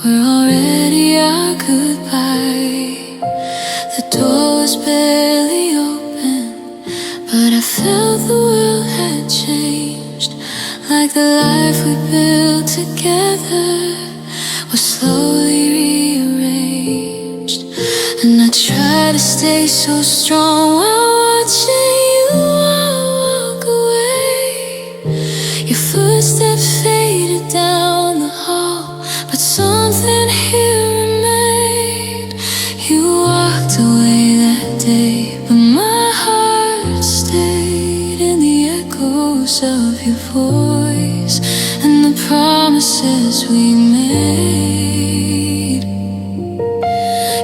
we're already our goodbye. The door was barely open, but I felt the world had changed. Like the life we built together was slowly rearranged. And I tried to stay so strong while watching you walk away. Your footsteps faded down the hall, but something here remained. You walked away that day, but my heart stayed in the echoes of your voice and the promises we made.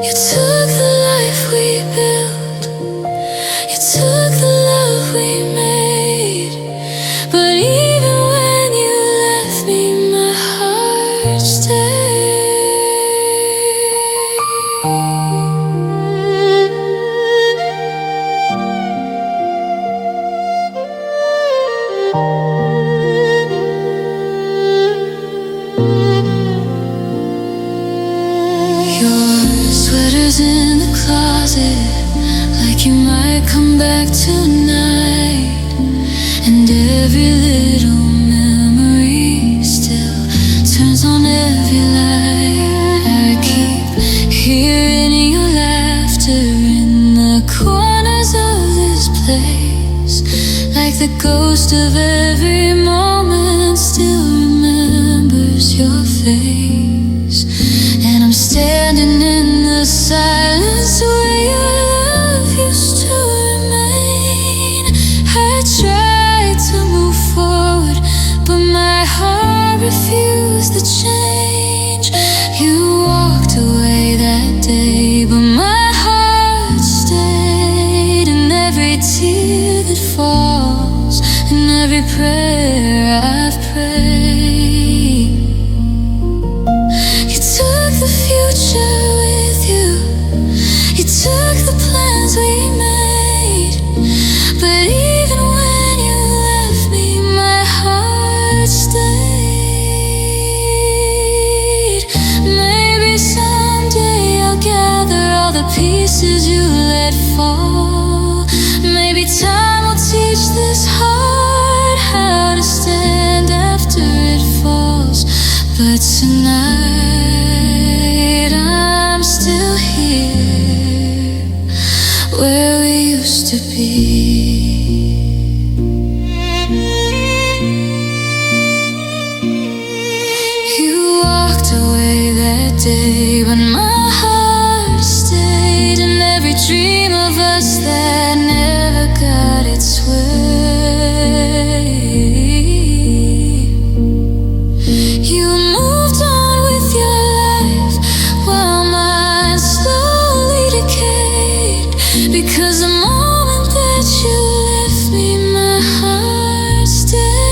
You took the life we built, you took the love we made, but even when you left me, my heart stayed. Sweaters in the closet, like you might come back tonight. And every little memory still turns on every light. I keep hearing your laughter in the corners of this place, like the ghost of every moment still remembers your face. And I'm standing in the silence where your love used to remain. I tried to move forward, but my heart refused the change. You walked away that day, but my heart stayed. And every tear that falls, and every prayer I've prayed, you took the future with you, you took the plans we made, but even when you left me, my heart stayed. Maybe someday I'll gather all the pieces you let fall. Maybe time will teach this heart how to stand after it falls. But tonight I'm still here, where we used to be. You walked away that day, but my heart stayed. And every dream of us that never got its way, you moved on with your life while mine slowly decayed. Because the moment that you left me, my heart stayed.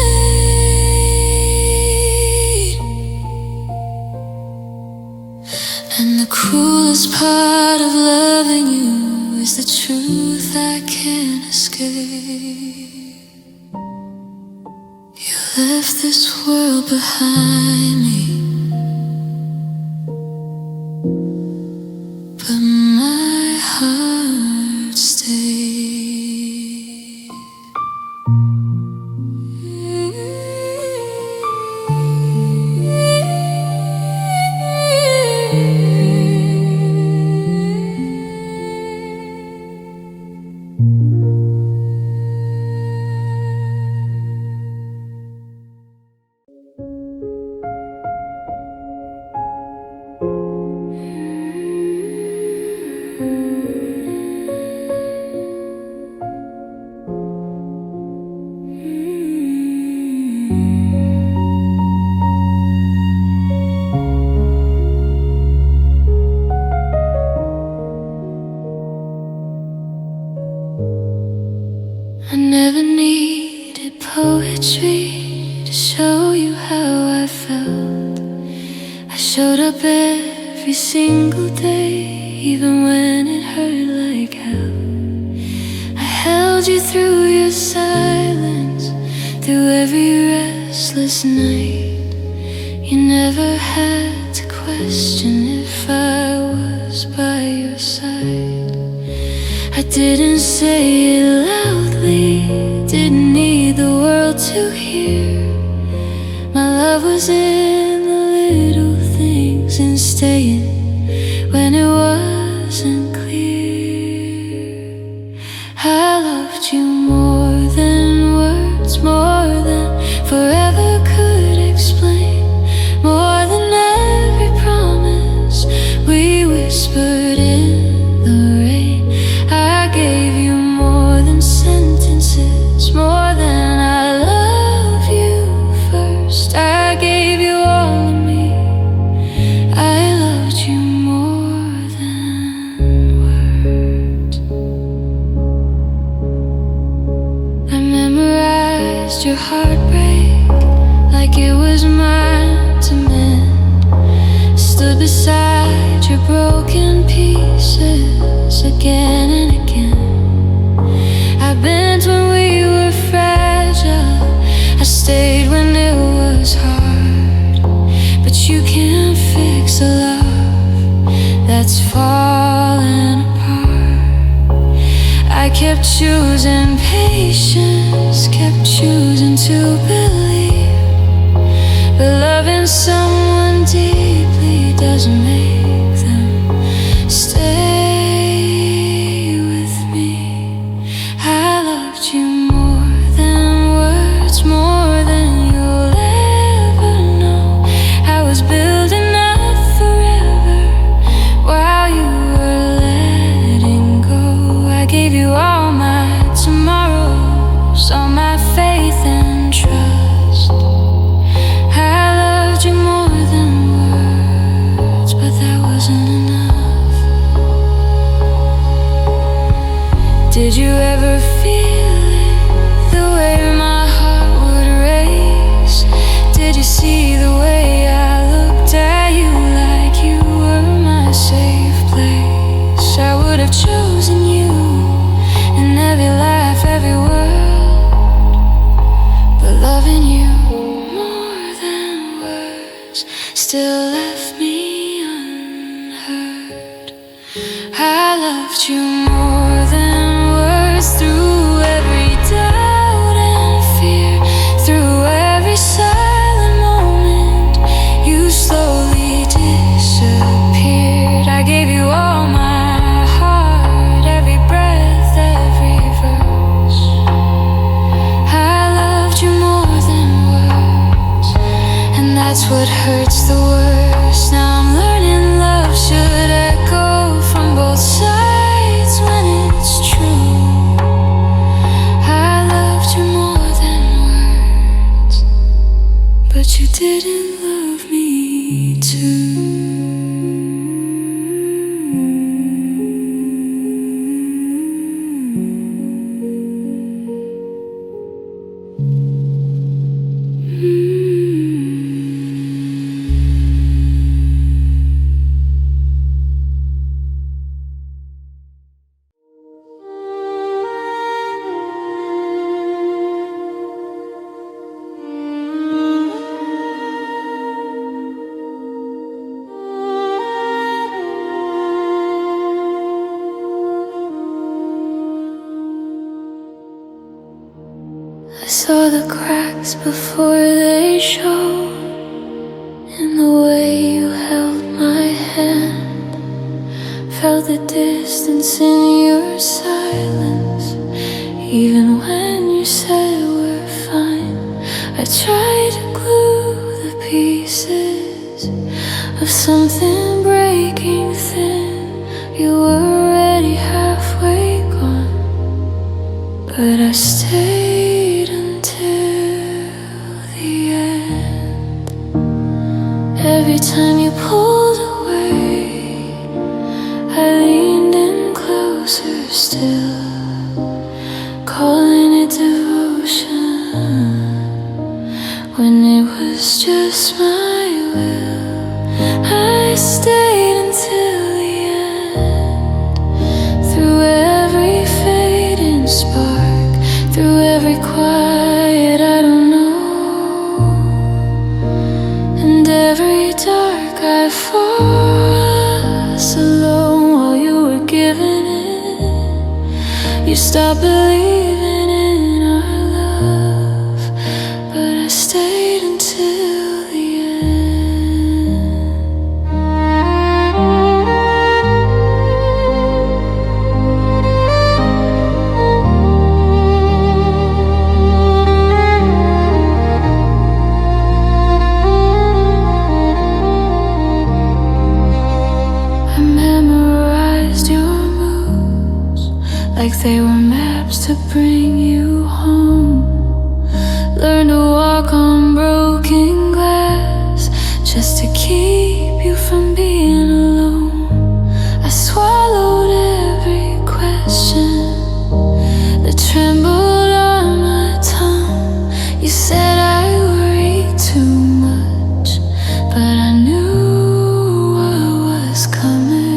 And the cruelest part of loving you is the truth I can't escape. You left this world behind me, but my heart stayed. I never needed poetry to show you how I felt. I showed up every single day, even when it hurt like hell. I held you through your silence, through every restless night. You never had to question question if I was by your side. I didn't say it loudly, didn't need the world to hear. My love was in the little things, in staying when it wasn't clear. I loved you more than words, more than forever could explain, more than every promise we whispered in the rain. I gave you more than sentences, more than I love you first. I gave you all of me. I loved you more than words. I memorized your heartbreak like it was mine to mend. Stood beside your broken pieces again and again. I bent when we were fragile, I stayed when it was hard. But you can't fix a love that's falling apart. I kept choosing patience, kept choosing to believe, but loving someone deeply doesn't make them stay with me. I loved you more than words, more than you'll ever know. I was building up forever while you were letting go. I gave you all my tomorrows, all my faith and trust. I loved you more than words, but that wasn't enough. Did you ever feel it, the way my heart would race? Did you see the way I looked at you like you were my safe place? I would have chosen you in every life, every world, but loving you more than words still left me unheard. I loved you more than words, through every doubt and fear, through every silent moment you slowly disappeared. I gave you all my heart, every breath, every verse. I loved you more than words, and that's what hurts the worst. Now I'm learning love should echo from both sides when it's true. I loved you more than words, but you didn't love me too. I saw the cracks before they showed in the way you held my hand. Felt the distance in your silence, even when you said we're fine. I tried to glue the pieces of something breaking thin. You were already halfway gone, but I stayed until the end. Every time you pulled away, I leaned in closer still, calling it devotion when it was just my will. I stayed until the end, through every fading spark, through like I was alone while you were giving in. You stopped believing in our love, but I stayed until the end. I memorized your moves like they were maps to bring you home. Learn to walk on broken glass just to keep you from being alone. I swallowed every question that trembled on my tongue. You said I worry too much, but I knew what was coming.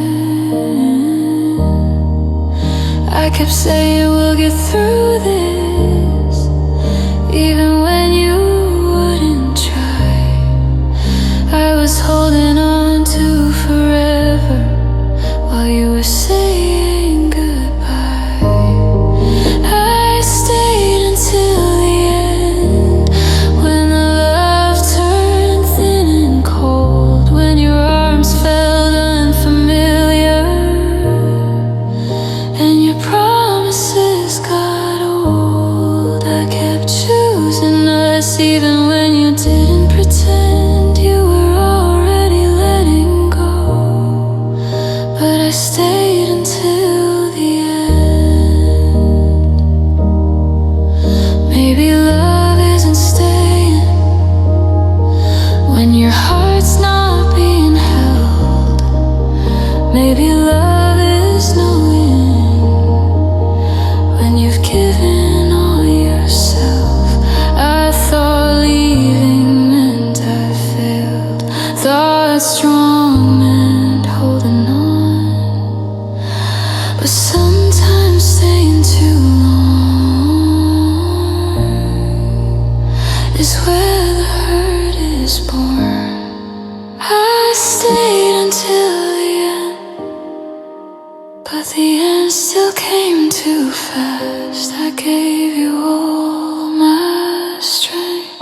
I kept saying we'll get through this, even when you wouldn't try. I was holding on to forever while you were saying goodbye. I stayed until the end, when the love turned thin and cold, when your arms felt unfamiliar and your promises got old. I kept choosing us even when you didn't pretend you were already letting go, but I stayed until the end. Maybe love isn't staying when your heart's not being held. Maybe love is knowing when you've given all yourself. I thought leaving meant I failed, thought strong meant holding on, but sometimes staying too long is where the hurt is born. I stayed until the end, but the end still came too fast. I gave you all my strength.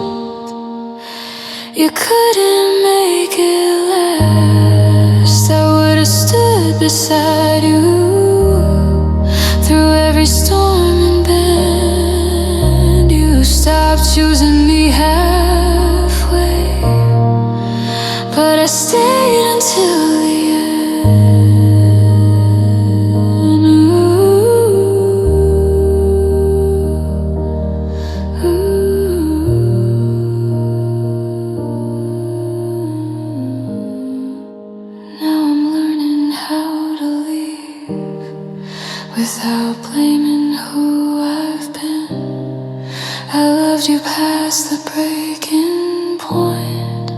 You couldn't make it last. I would have stood beside you through every storm and bend. You stopped choosing me halfway, but I stayed until the end. Now I'm learning how to leave without blaming who I've been. I loved you past the breaking point.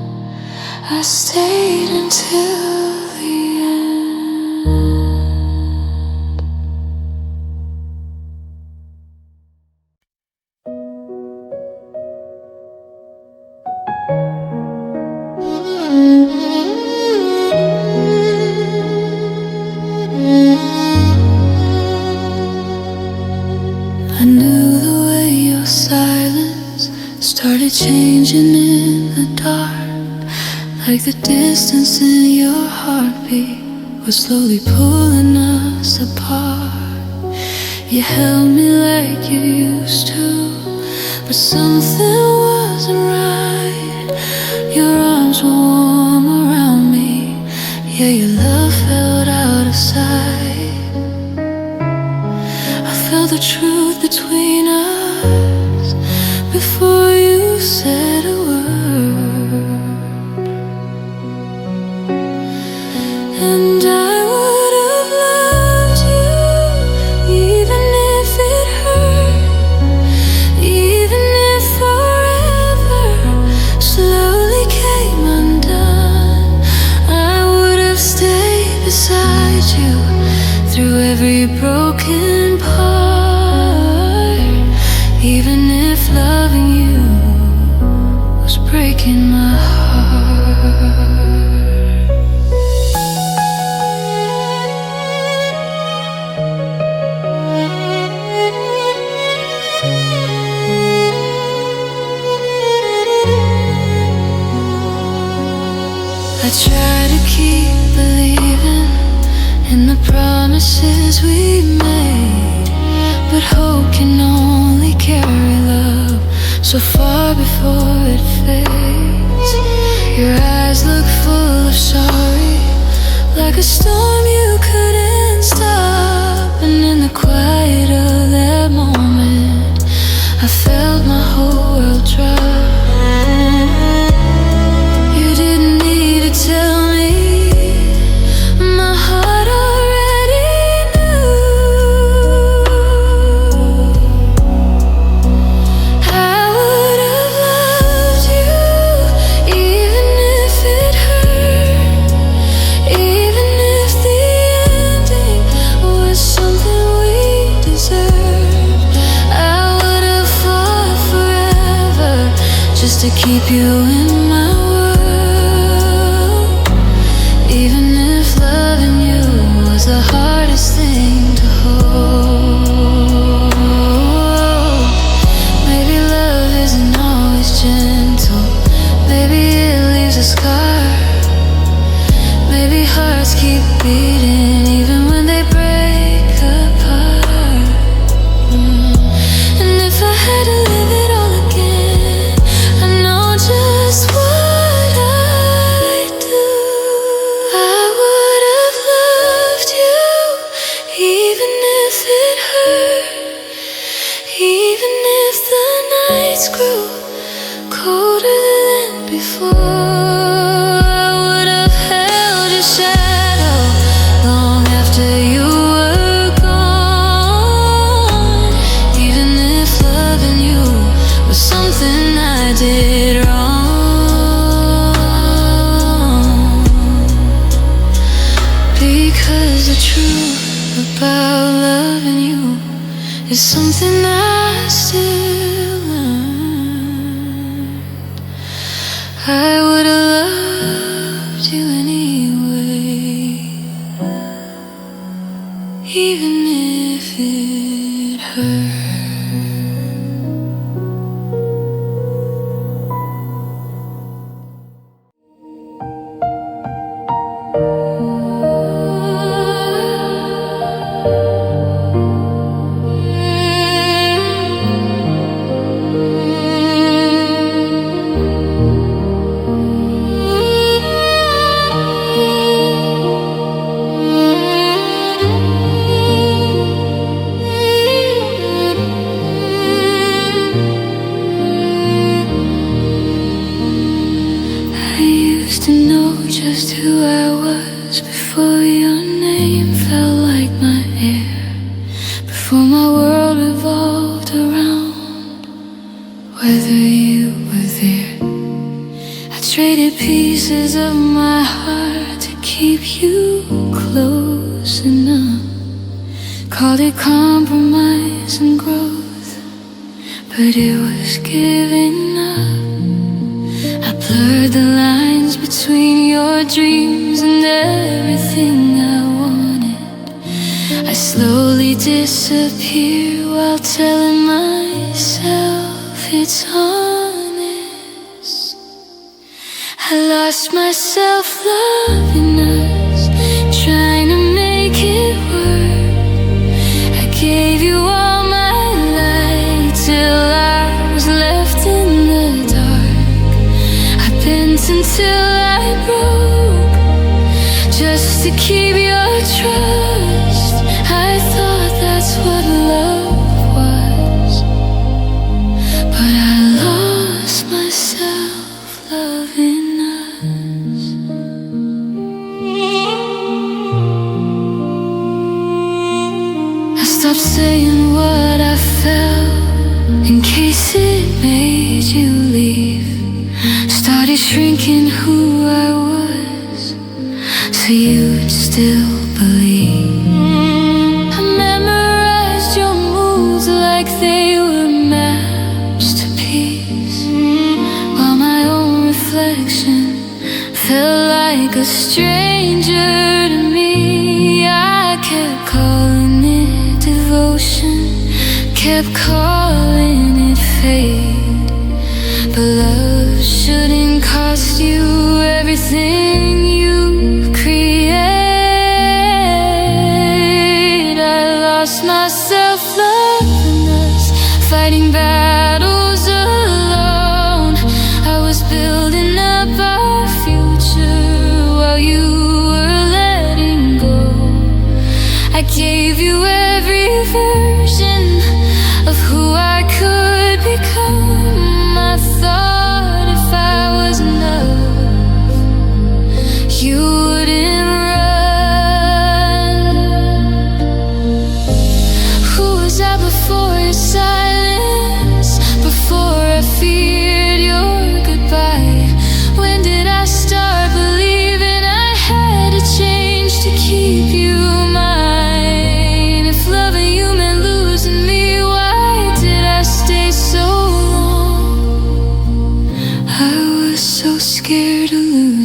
I stayed until the end. I knew the way your silence started changing in the dark, like the distance in your heartbeat was slowly pulling us apart. You held me like you used to, but something wasn't right. Your arms were warm around me, yeah, your love felt out of sight. I felt the truth between us before you said a word, and I would have loved you even if it hurt, even if forever slowly came undone. I would have stayed beside you through every broken part, even if loving you was breaking my heart. to keep believing in the promises we made, but hope can only carry love so far before it fades. Your eyes look full of sorry, like a storm you couldn't stop. And in the quiet of that moment, I felt my whole world drop. You didn't need to tell me, my heart already knew. I would have loved you, even if it hurt, even if the ending was something we deserved. I would have fought forever just to keep you in my world, even if loving you was the hardest thing to hold. Maybe love isn't always gentle, maybe it leaves a scar. Maybe hearts keep beating even when they break apart. And if I had to live it all again, I know just what I'd do. I would have loved you, even if it hurt, even if the nights grew colder than before. I would have held your shadow long after you were gone, even if loving you was something I did wrong. Because the truth about loving you is something I still learn. I would have loved you anyway, even if it hurt. I used to know just who I was before your name felt like my air, before my world revolved around whether you were there. I traded pieces of my heart to keep you close enough, called it compromise and growth, but it was giving up. I blurred the lines between your dreams and everything I wanted. I slowly disappear while telling myself it's honest. I lost myself loving us, trying to make it work. I gave you all my light till I was left in the dark. I bent until I broke just to keep your trust. I thought that's what love was, but I lost myself loving us. I stopped saying what I felt in case it made you leave. Started shrinking who I was so you'd still believe. I memorized your moods like they were maps to peace, while my own reflection felt like a stranger to me. I kept calling it devotion, kept calling it fate, but love shouldn't cost you everything you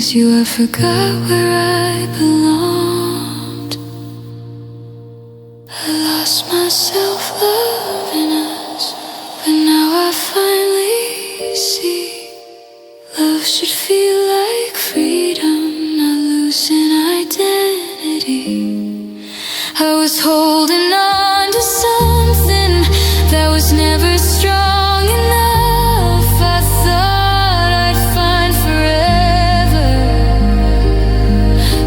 with you I forgot where I belonged. I lost myself loving us, but now I finally see love should feel like freedom, not losing identity. I was holding on to something that was never strong enough. I thought I'd find forever,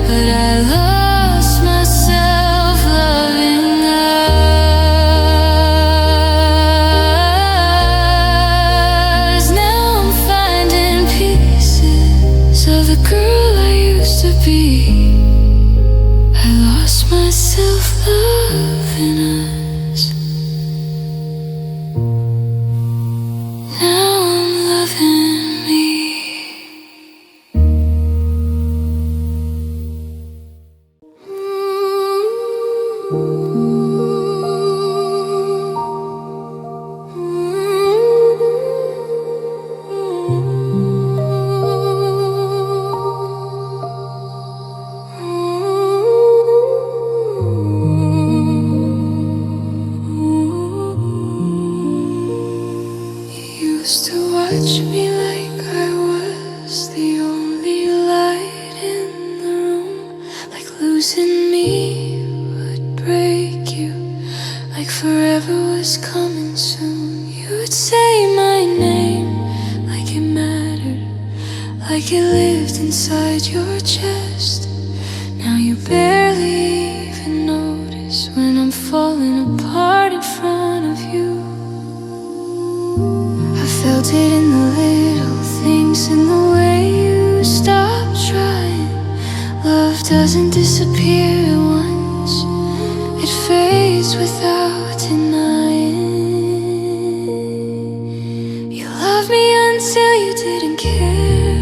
but I lost myself loving us. Now I'm finding pieces of the girl I used to be. I lost myself loving us. Now I'm loving me. Used to watch me like I was the only light in the room, like losing me would break you, like forever was coming soon. You would say my name like it mattered, like it lived inside your chest. Now you barely even notice when I'm falling apart in front of you. Felt it in the little things, in the way you stop trying. Love doesn't disappear at once, it fades without denying. You loved me until you didn't care,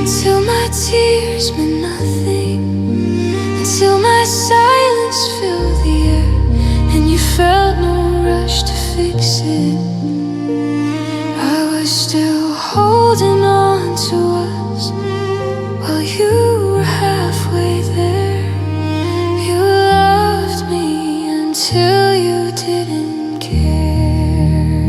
until my tears meant nothing, until my silence filled the air, and you felt no rush to fix it. Still holding on to us while you were halfway there. You loved me until you didn't care.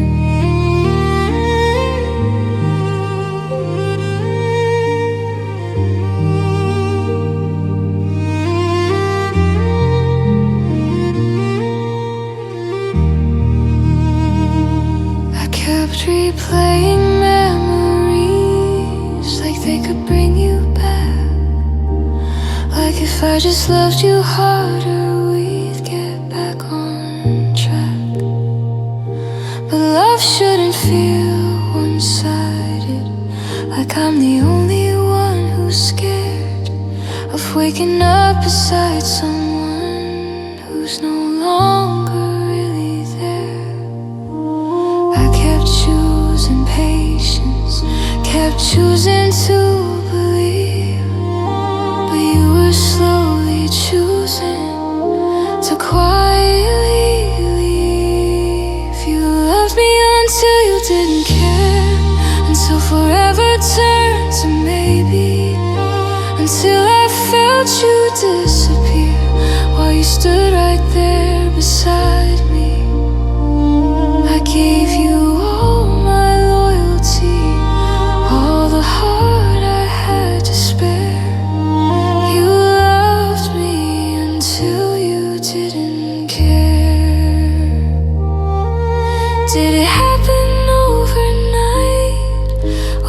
I kept replaying memories like they could bring you back, like if I just loved you harder we'd get back on track. But love shouldn't feel one-sided, like I'm the only one who's scared of waking up beside someone who's no longer really there. I kept choosing patience, kept choosing to believe, but you were slowly choosing to quietly leave. You loved me until you didn't care, until forever turned to maybe, until I felt you disappear while you stood right there beside me. I gave you all my loyalty, all the heart I had to spare. You loved me until you didn't care. Did it happen overnight,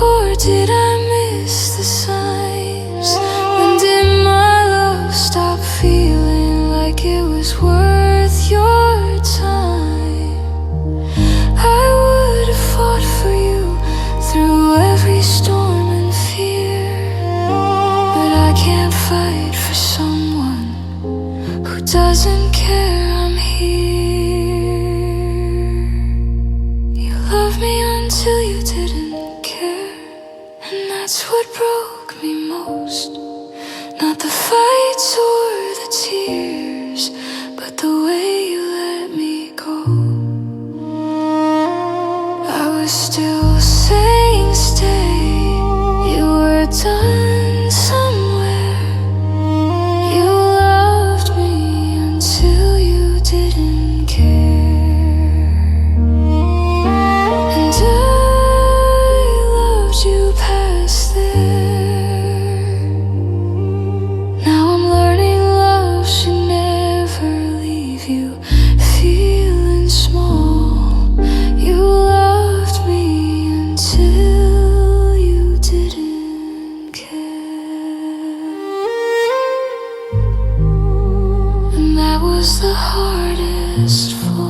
or did I miss the signs? When did my love stop feeling like it was worth your time? I would have fought for you through every storm and fear, but I can't fight for someone who doesn't care I'm here. You loved me until you didn't care, and that's what broke me most. Not the fights or the tears, but the way you let me go. was still saying stay. You were done was the hardest fall.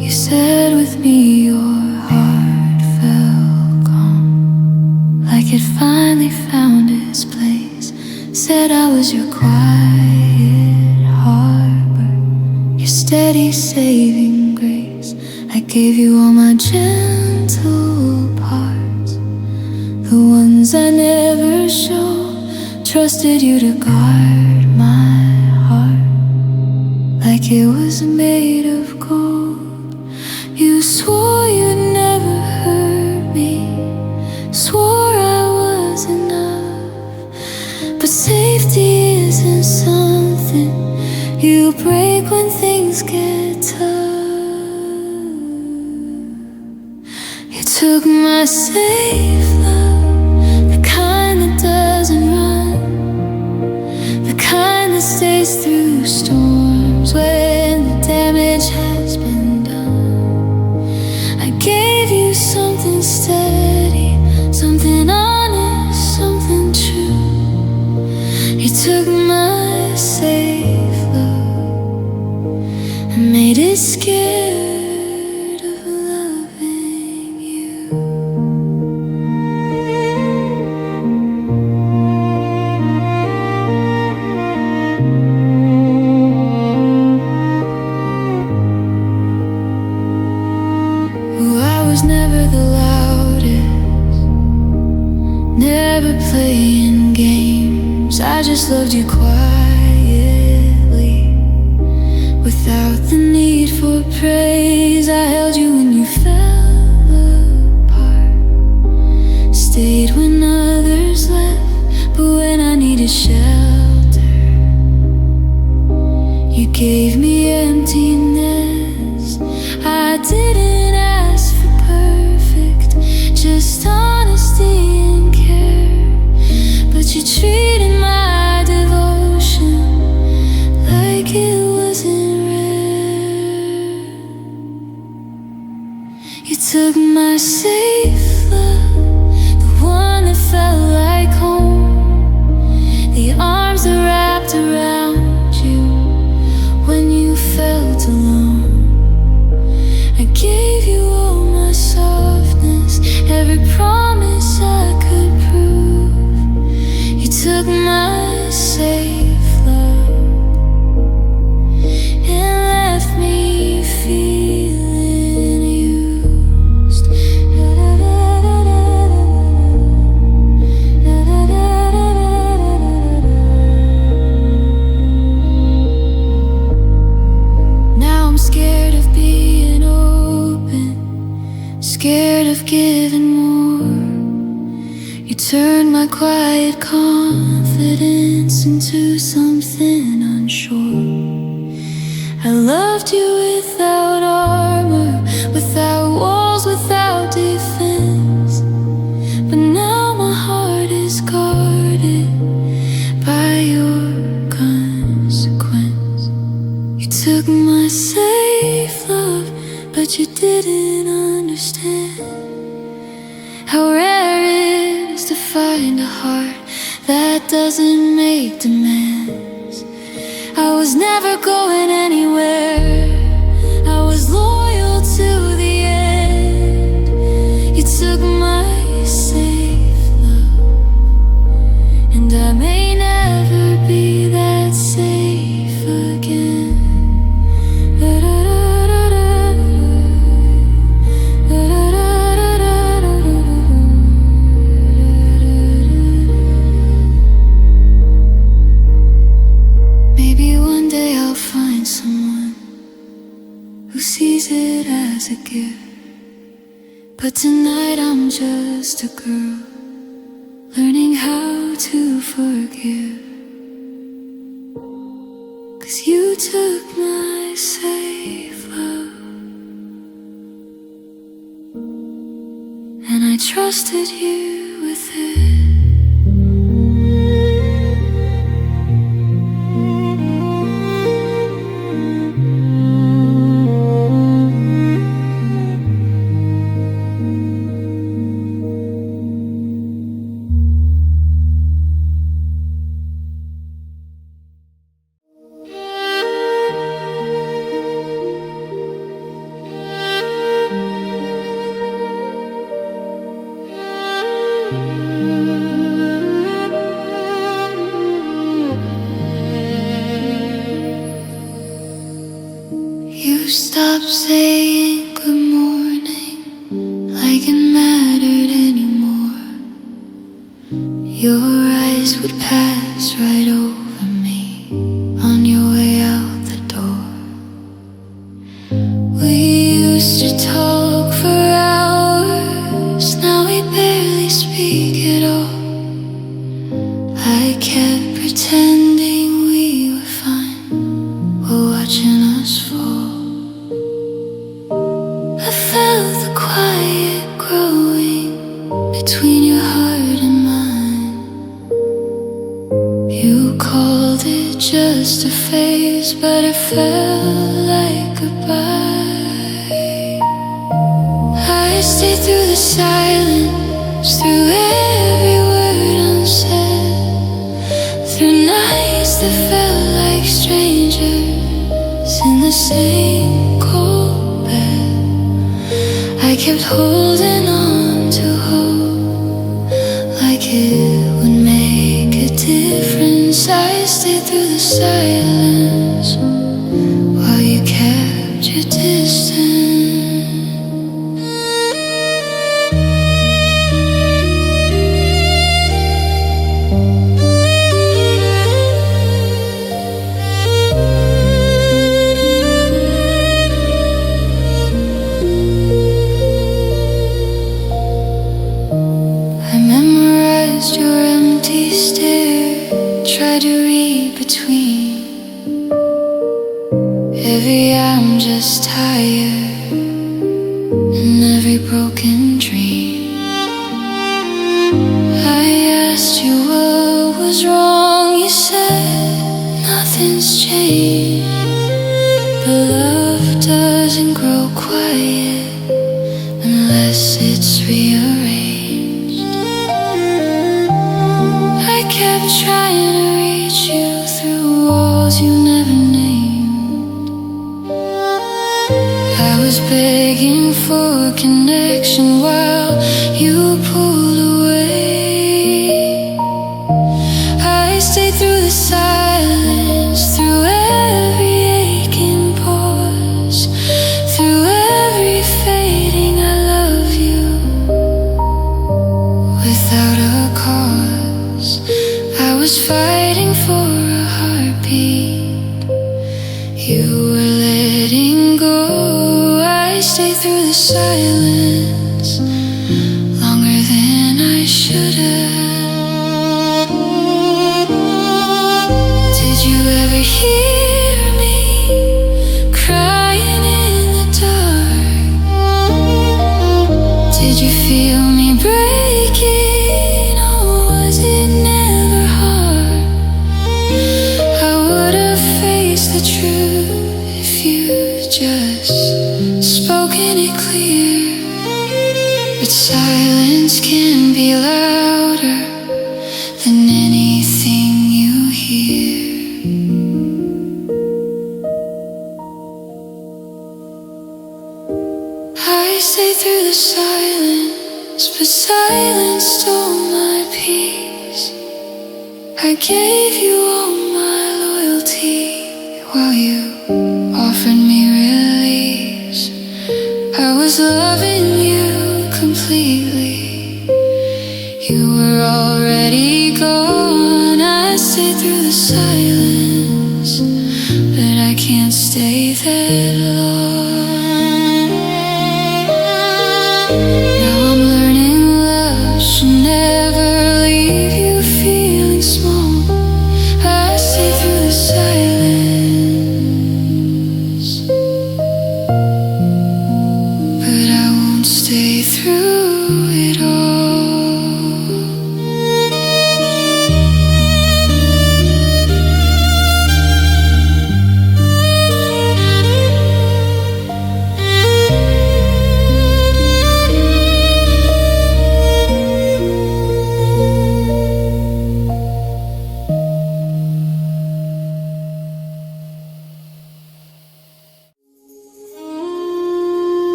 You said with me your heart felt calm, like it finally found its place. Said I was your quiet harbor, your steady saving grace. I gave you all my gentle parts, the ones I never showed. Trusted you to guard my heart like it was made of gold. You swore you'd never hurt me, swore I was enough. But safety isn't something you break when things get tough. You took my safe love, the kind that doesn't run, the kind that stays through storms when the damage has been done. I gave you something steady, something honest, something true. You took my safe love and made it scared of loving you. I was never the loudest, never playing games. I just loved you quietly, without the need for praise. I held you when you fell apart, stayed when others left. But when I needed shelter, you gave me emptiness. I didn't ask for perfect, just honesty and care. But you treated my devotion like it wasn't rare. You took my safe love, the one that felt like home, the arms that wrapped around you when you felt alone. I gave you all my softness, every promise I could prove. You took my safe love and left me feeling used. Now I'm scared of being open, scared of giving more. You turned my quiet confidence into something unsure. I loved you without armor, without walls, without defense. But now my heart is guarded by your consequence. You took my safe love, but you didn't understand how rare it is to find a heart that doesn't make demands. I was never going anywhere, I was loyal to the end. You took my safe love, and I may never be that safe again. Who sees it as a gift, But tonight I'm just a girl, learning how to forgive. 'Cause you took my safe love, and I trusted you with it. You stopped saying good morning like it mattered anymore. Your eyes would pass right over me on your way out the door. We used to talk for hours, now we barely speak at all. I kept pretending we were fine while watching us fall. I felt the quiet growing between your heart and mine. You called it just a phase, but it felt like goodbye. I stayed through the silence, through every word unsaid, through nights that felt like strangers in the same cold bed. I kept holding on to hope, like it would make a difference. I stayed through the silence while you kept your distance. I memorized your empty stare, tried to read between every I'm just tired and every broken dream. I asked you what was wrong, you said nothing's changed. But love doesn't grow quiet unless it's rearranged. I kept trying to reach you through walls you never named. I was begging for connection while you pulled away. I stayed through the silence, through every aching pause, through every fading I love you without a cause. I was fighting for a heartbeat, you were letting go. I stayed through the silence longer than I should have. Did you ever hear me crying in the dark? Did you feel me breaking, or was it never hard? I would have faced the truth if you just spoken it clear. But silence can be louder than anything you hear. I stayed through the silence, but silence stole my peace. I gave you all my loyalty while you offered me release. I was loving you completely, you were already gone. I stayed through the silence, but I can't stay that long. through it all.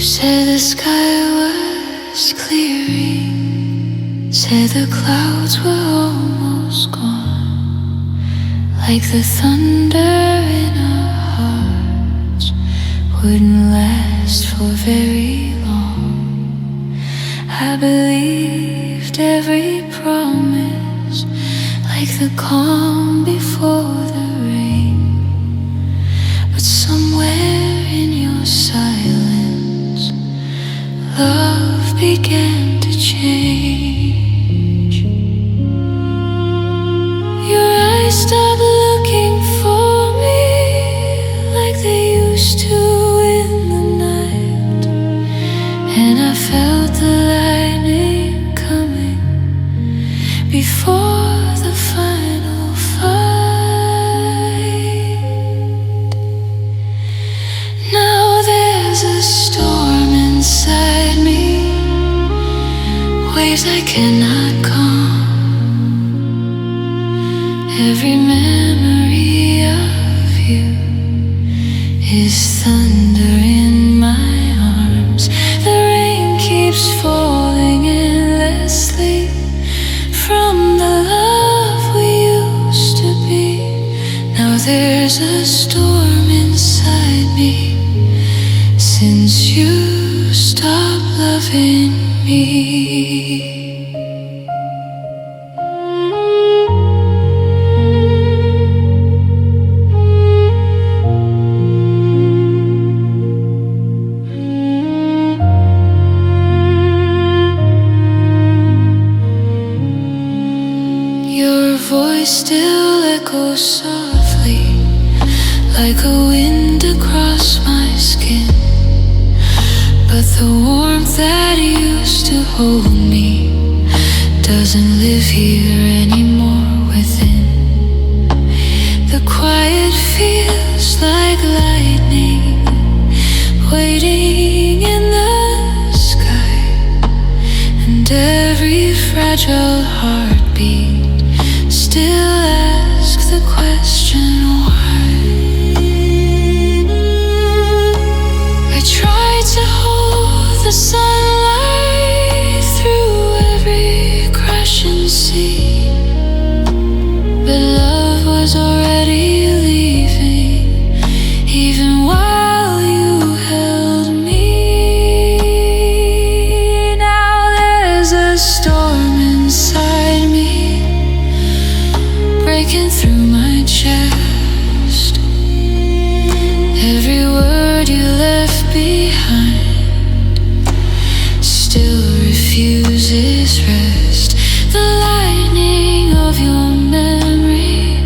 Said the sky was clearing, said the clouds were almost gone, like the thunder in our hearts wouldn't last for very long. I believed every promise, like the calm before the rain, but somewhere in your silence love began to change. Your eyes stopped looking for me like they used to in the night, and I felt the lightning coming before the final fight. Now there's a storm inside me, waves I cannot calm. Every memory of you is thunder in my arms. The rain keeps falling endlessly from the love we used to be. Now there's a storm inside me since you stopped loving me. Your voice still echoes softly, like a wind across my skin. But the warmth that used to hold me doesn't live here anymore within. The quiet feels like lightning waiting in the sky, and every fragile heartbeat still asks the question why. I try to hold the sunlight through every crashing sea, but love was already leaving, even while you held me. Now there's a storm inside me, breaking through my chest. Every word you left behind still refuses rest. The lightning of your memory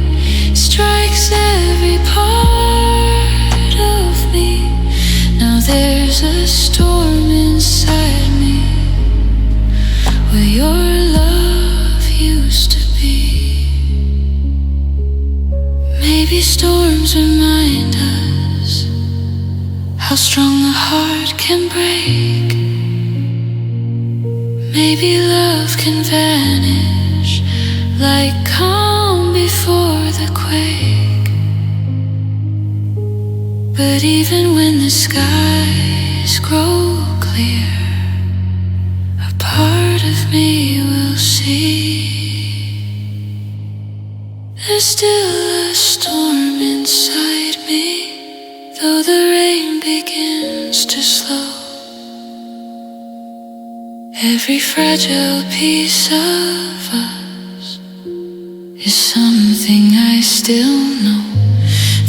strikes every part of me. Now there's a storm inside me where your love used to be. Maybe storms remind us how strong the heart can break. Maybe love can vanish like calm before the quake. But even when the skies grow clear, a part of me will see there's still a storm inside me, though the rain begins to slow. Every fragile piece of us is something I still know.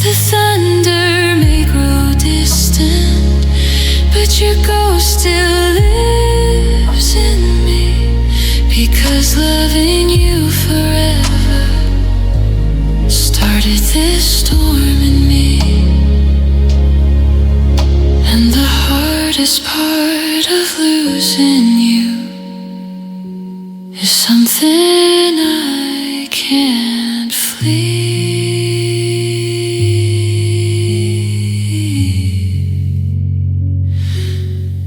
The thunder may grow distant, but your ghost still lives in me. Because loving you forever started this storm in me. And the hardest part of losing you is something I can't flee.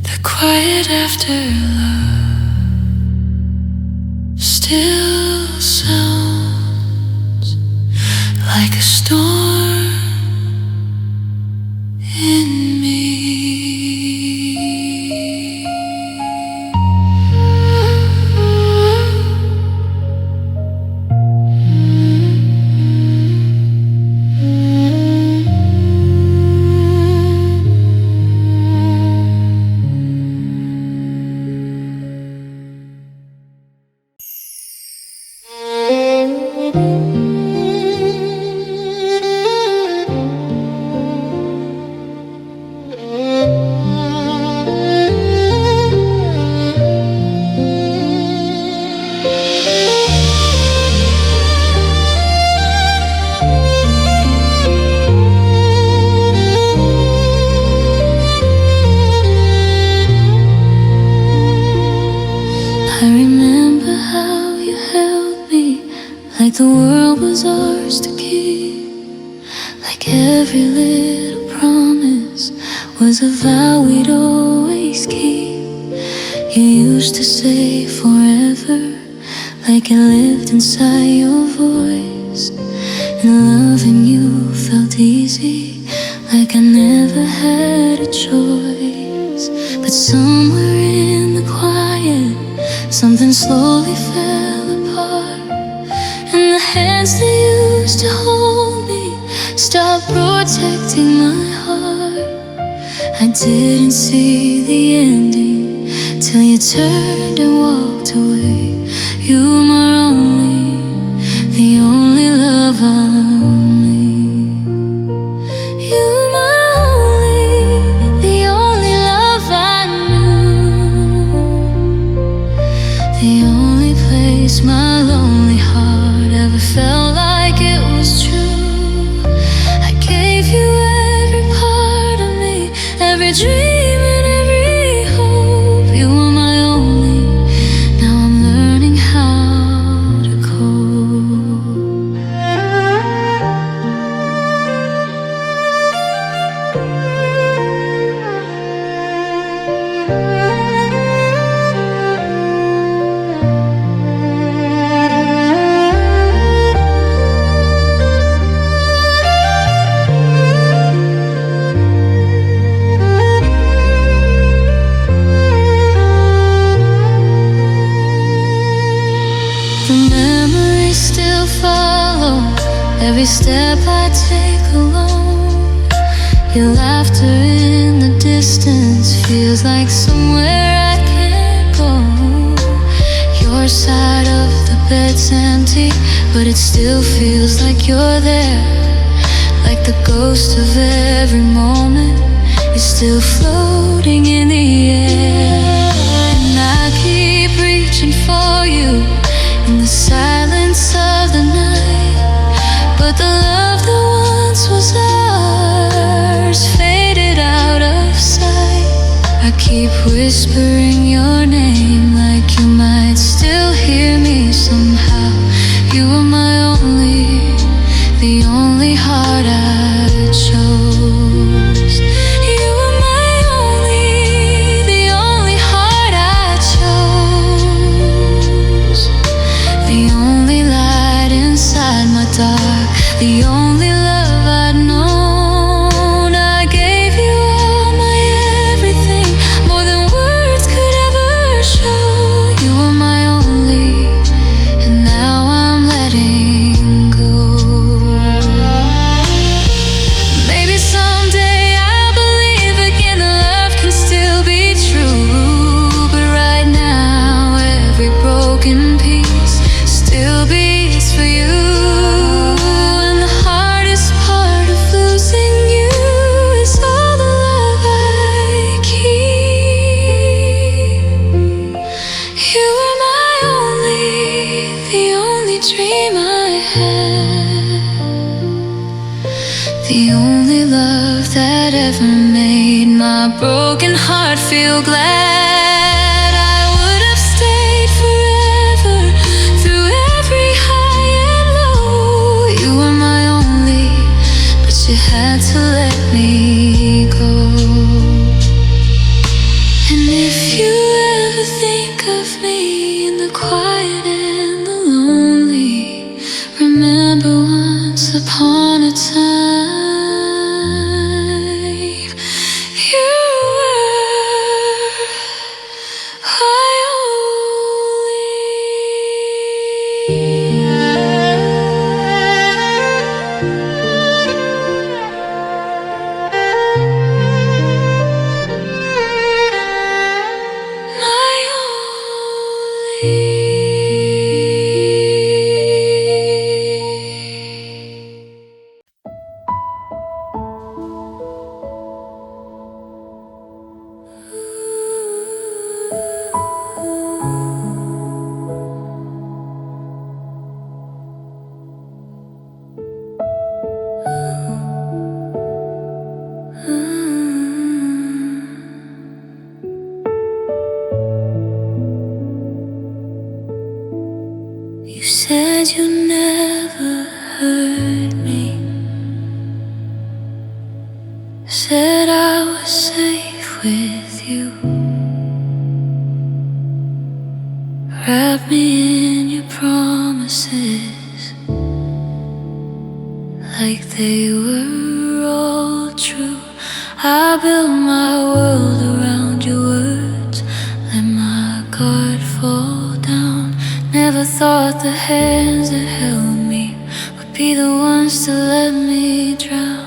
The quiet after love still sounds like a storm in me. I remember how you held me like the world was ours to keep. Like every little promise was a vow we'd always keep. You used to say forever, like it lived inside your voice. And loving you felt easy, like I never had a choice. But somewhere in the quiet, something slowly fell apart, and the hands that used to hold me stopped protecting my heart. I didn't see the ending till you turned and walked away. You were my only, the only love I need. You were my only, the only love I knew. The only place my lonely heart ever felt like it was true. I gave you every part of me, every dream and every hope. You were my only, now I'm learning how to cope. The memories still follow every step I take alone. Your laughter in the distance feels like somewhere I can't go. Your side of the bed's empty, but it still feels like you're there. Like the ghost of every moment is still floating in the air. And I keep reaching for you in the silence of the night, but the love that once was ours faded out of sight. I keep whispering your name like you might still hear me somehow. You were my only, the only heart I chose. You were my only, the only heart I chose. The only light inside my dark, the only love I'd known. I gave you all my everything, more than words could ever show. You were my only, and now I'm letting broken heart feel glad. I would have stayed forever through every high and low. You were my only, but you had to let me go. And if you ever think of me in the quiet and the lonely, remember once upon a time You said you never hurt me, said I was safe with you. Wrap me in your promises like they were all true. I built my world around your words, let my guard fall down. Never thought the hands that held me would be the ones to let me drown.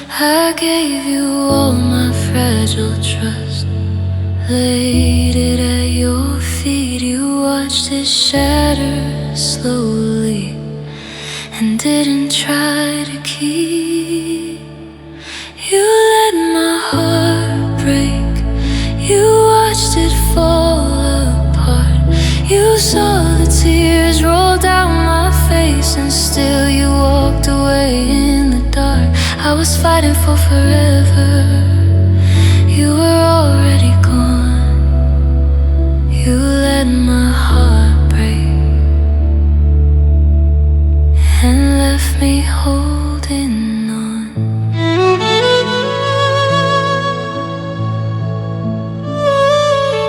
I gave you all my fragile trust, laid it at your feet. You watched it shatter slowly and didn't try to keep. You let my heart break, you watched it fall apart. You saw the tears roll down my face, and still you walked away in the dark. I was fighting for forever, you were already gone. You let my heart break and left me holding on.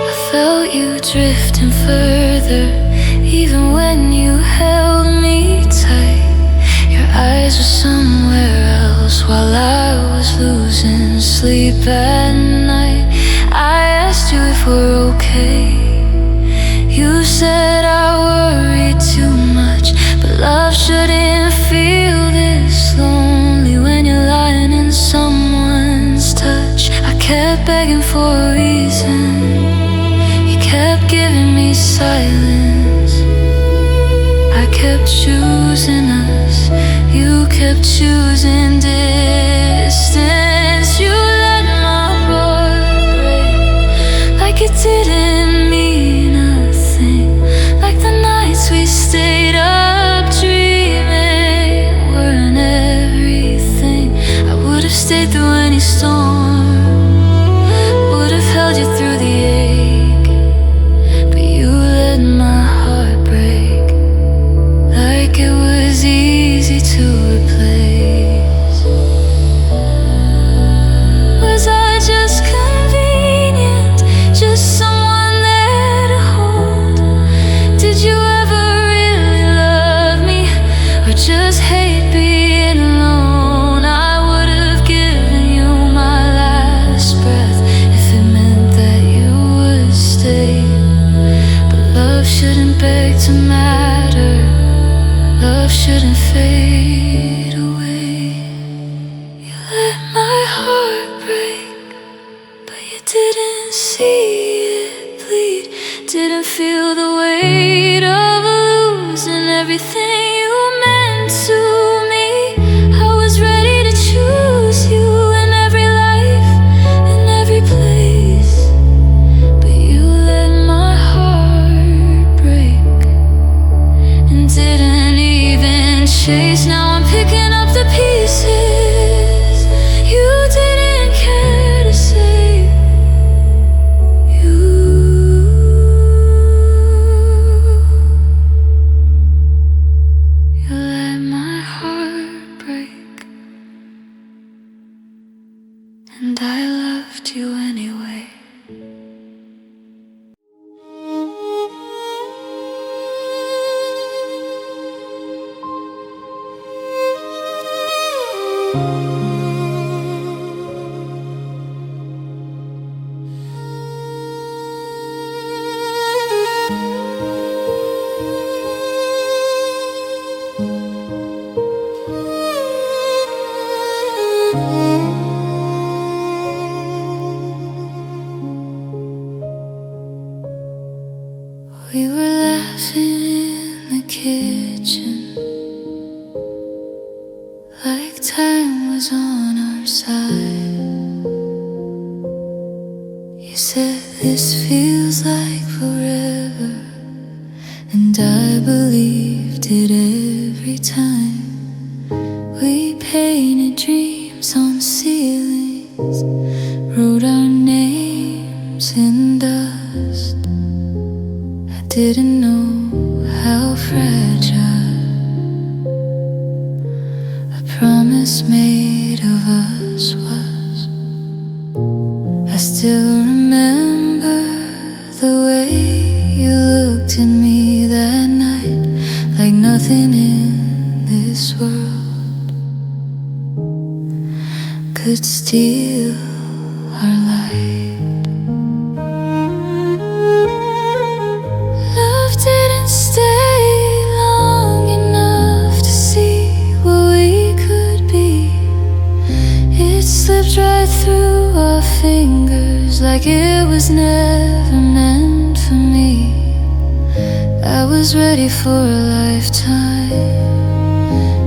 I felt you drifting further, even when you held me tight. Your eyes were somewhere else while I was losing sleep at night. I asked you if we're okay. You said I worry too much, but love shouldn't feel this lonely when you're lying in someone's touch. I kept begging for a reason, you kept giving me silence. I kept choosing us, you kept choosing distance. You let my heart break like it didn't mean a thing, like the nights we stayed up dreaming weren't everything. I would have stayed through any storm, would have held you through the ache, but you let my heart break like it was easy to replace. Was I just convenient, just someone there to hold? Did you ever really love me, or just hate being alone? I would have given you my last breath if it meant that you would stay. But love shouldn't beg to matter, love shouldn't fade away. You let my heart break, but you didn't see it bleed, didn't feel the weight of losing everything you meant to me. I was ready to choose you in every life, in every place, but you let my heart break and didn't even chase. Now I'm picking up the pieces you didn't care to save. We were laughing in the kitchen, like time was on our side. You said this feels like forever, and I believed it every time. We painted dreams on ceilings, wrote our names in dust. I didn't know how fragile a promise made of us was. I still remember the way you looked at me that night, like nothing in this world could steal our light. Love didn't stay long enough to see what we could be. It slipped right through our fingers like it was never meant for me. I was ready for a lifetime,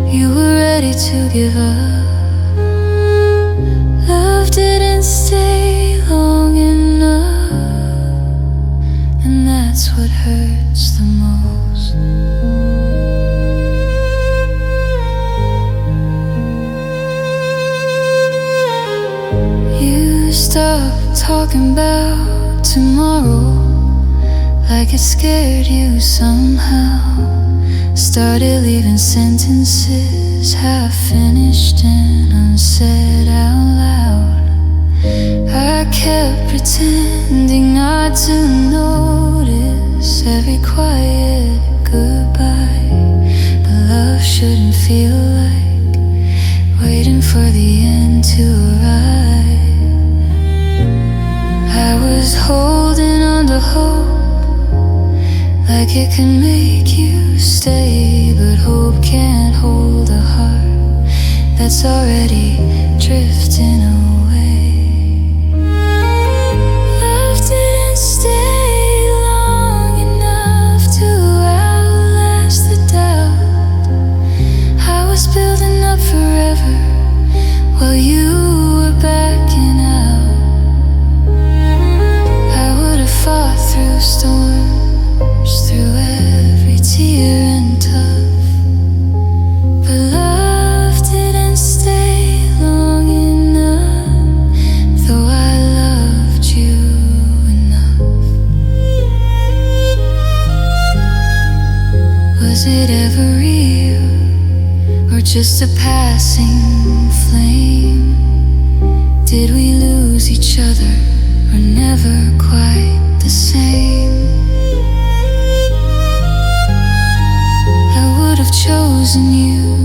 you were ready to give up. Love didn't stay long enough, and that's what hurts the most. You stopped talking about tomorrow, like it scared you somehow. Started leaving sentences half finished and unsaid out loud. I kept pretending not to notice every quiet goodbye, but love shouldn't feel like waiting for the end to arrive. I was holding on to hope, like it can make you stay, but hope can't hold a heart that's already drifting away. Love didn't stay long enough to outlast the doubt. I was building up forever while you were backing out. I would have fought through storms, through every tear and tough, but love didn't stay long enough, though I loved you enough. Was it ever real, or just a passing flame? Did we lose each other, or never quite the same? I've chosen you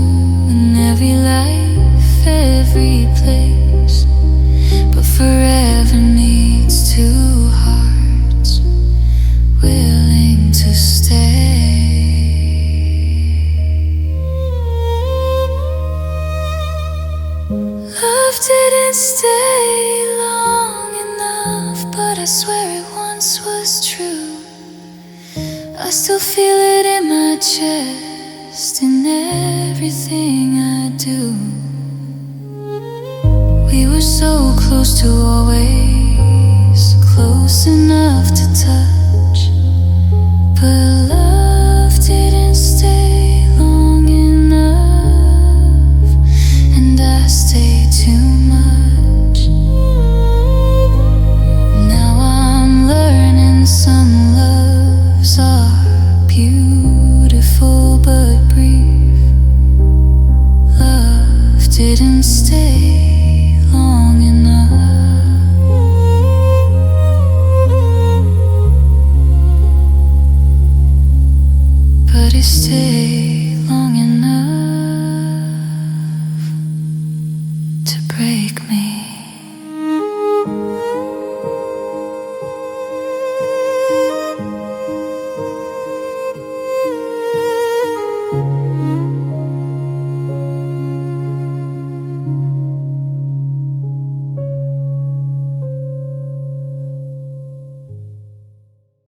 in every life, every place, but forever needs two hearts willing to stay. Love didn't stay long enough, but I swear it once was true. I still feel it in my chest, in everything I do. We were so close to always, close enough to touch, but love didn't stay long enough, and I stayed too much. Now I'm learning some loves are beautiful but brief. Love didn't stay long enough, but it stayed long enough to break